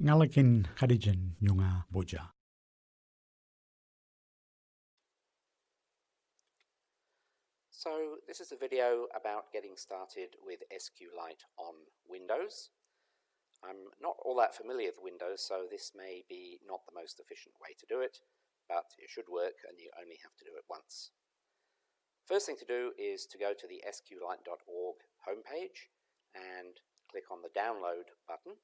Ngalakin Khadijan Nyunga Boja. So this is a video about getting started with SQLite on Windows. I'm not all that familiar with Windows, so this may be not the most efficient way to do it, but it should work and you only have to do it once. First thing to do is to go to the sqlite.org homepage and click on the download button.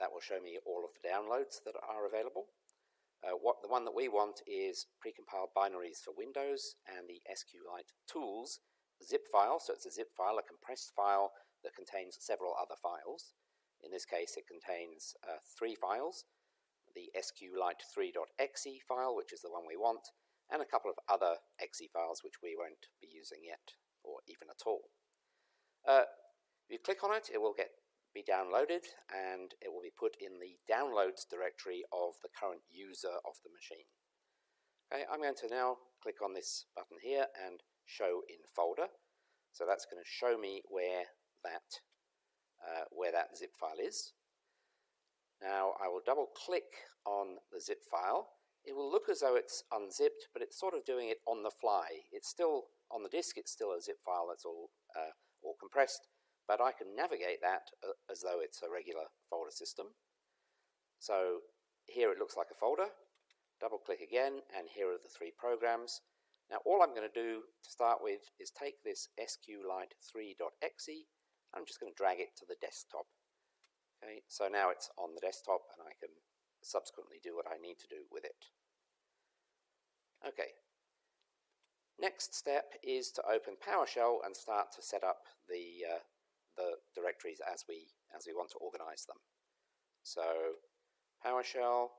That will show me all of the downloads that are available. The one that we want is precompiled binaries for Windows and the SQLite tools zip file. So it's a zip file, a compressed file that contains several other files. In this case, it contains 3 files, the SQLite3.exe file, which is the one we want, and a couple of other exe files which we won't be using yet, or even at all. If you click on it, it will be downloaded, and it will be put in the downloads directory of the current user of the machine. Okay, I'm going to now click on this button here and show in folder. So that's going to show me where that zip file is. Now I will double click on the zip file. It will look as though it's unzipped, but it's sort of doing it on the fly. It's still on the disk, it's still a zip file that's all compressed, but I can navigate that as though it's a regular folder system. So here it looks like a folder. Double click again, and here are the 3 programs. Now all I'm going to do to start with is take this SQLite3.exe. I'm just going to drag it to the desktop. Okay, so now it's on the desktop and I can subsequently do what I need to do with it. Okay. Next step is to open PowerShell and start to set up the directories as we want to organize them. So PowerShell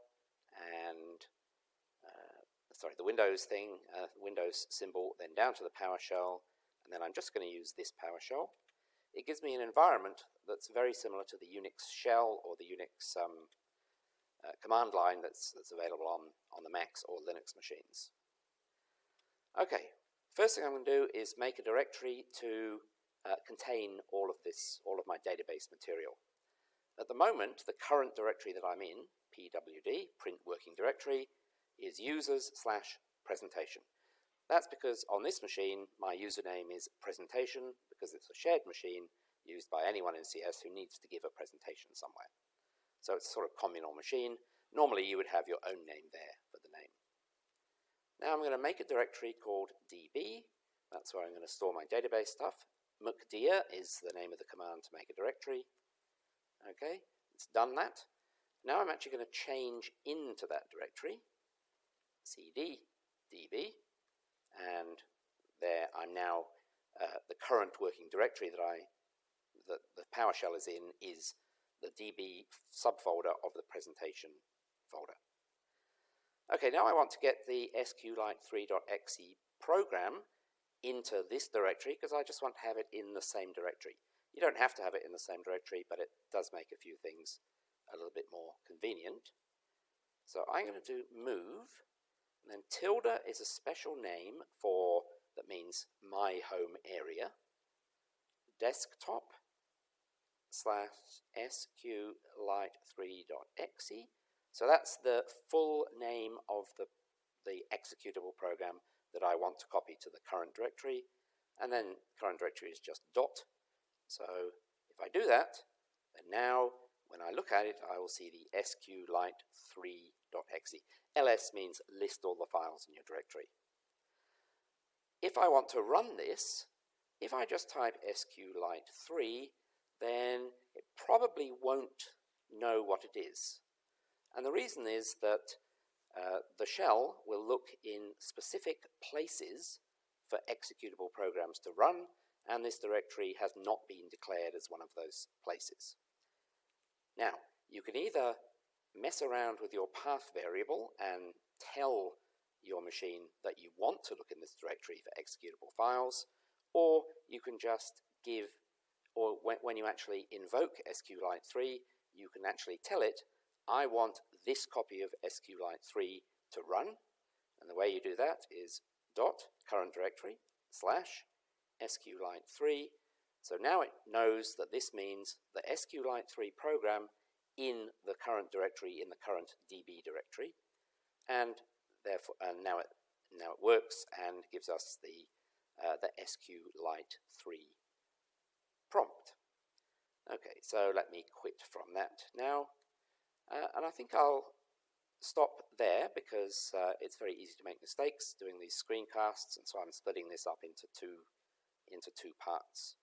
and the Windows thing, Windows symbol, then down to the PowerShell, and then I'm just going to use this PowerShell. It gives me an environment that's very similar to the Unix shell or the Unix command line that's available on the Macs or Linux machines. Okay, first thing I'm going to do is make a directory to contain all of my database material. At the moment, the current directory that I'm in, pwd, print working directory, is users/presentation. That's because on this machine, my username is presentation, because it's a shared machine used by anyone in CS who needs to give a presentation somewhere. So it's a sort of communal machine. Normally you would have your own name there for the name. Now I'm going to make a directory called db. That's where I'm going to store my database stuff. mkdir is the name of the command to make a directory. Okay, it's done that. Now I'm actually going to change into that directory, cd db, and there I'm now, the current working directory that the PowerShell is in is the db subfolder of the presentation folder. Okay, now I want to get the SQLite3.exe program into this directory because I just want to have it in the same directory. You don't have to have it in the same directory, but it does make a few things a little bit more convenient. So I'm going to do move, and then tilde is a special name that means my home area, desktop / SQLite3.exe. So that's the full name of the executable program that I want to copy to the current directory, and then current directory is just dot. So if I do that, then now when I look at it, I will see the SQLite3.exe. ls means list all the files in your directory. If I want to run this, if I just type SQLite3, then it probably won't know what it is. And the reason is that the shell will look in specific places for executable programs to run, and this directory has not been declared as one of those places. Now, you can either mess around with your path variable and tell your machine that you want to look in this directory for executable files, or you can just give, or when you actually invoke SQLite3, you can actually tell it, I want this copy of SQLite3 to run, and the way you do that is dot current directory / SQLite3. So now it knows that this means the SQLite3 program in the current directory, in the current DB directory, and therefore, now it works and gives us the SQLite 3 prompt. Okay, so let me quit from that now, and I think I'll stop there because it's very easy to make mistakes doing these screencasts, and so I'm splitting this up into two parts.